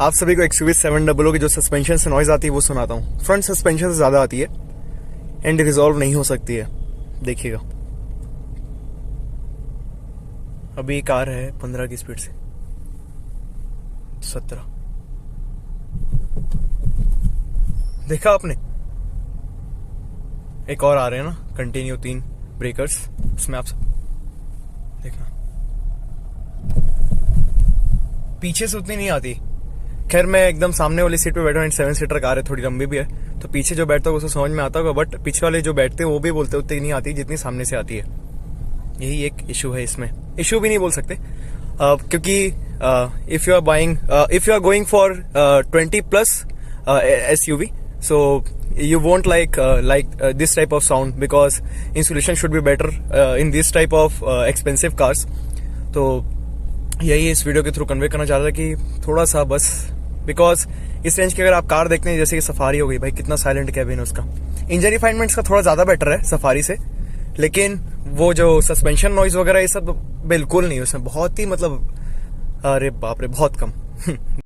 आप सभी को XUV 700 की जो सस्पेंशन से नॉइज आती है वो सुनाता हूँ। फ्रंट सस्पेंशन से ज़्यादा आती है एंड रिजॉल्व नहीं हो सकती है। देखिएगा, अभी एक कार है 15 की स्पीड से 17। देखा आपने? एक और आ रहे हैं ना कंटिन्यू 3 ब्रेकर्स, उसमें आप सब देखना। पीछे से उतनी नहीं आती। खैर मैं एकदम सामने वाली सीट पे बैठा हूँ, 7 सीटर कार है, थोड़ी लंबी भी है, तो पीछे जो बैठता है उसे समझ में आता होगा, बट पीछे वाले जो बैठते हैं वो भी बोलते उतनी नहीं आती जितनी सामने से आती है। यही एक इशू है इसमें। इशू भी नहीं बोल सकते क्योंकि if you are going for 20+ SUV, so you won't like this type of sound because insulation should be better in this type of expensive cars. तो यही इस वीडियो के थ्रू कन्वे करना चाह रहा था कि थोड़ा सा बस, बिकॉज इस रेंज की अगर आप कार देखते हैं जैसे कि सफारी हो गई, भाई कितना साइलेंट कैबिन है उसका। इंजन रिफाइनमेंट्स का थोड़ा ज्यादा बेटर है सफारी से, लेकिन वो जो सस्पेंशन नॉइज वगैरह ये सब बिल्कुल नहीं, उसमें बहुत ही मतलब अरे बाप रे बहुत कम।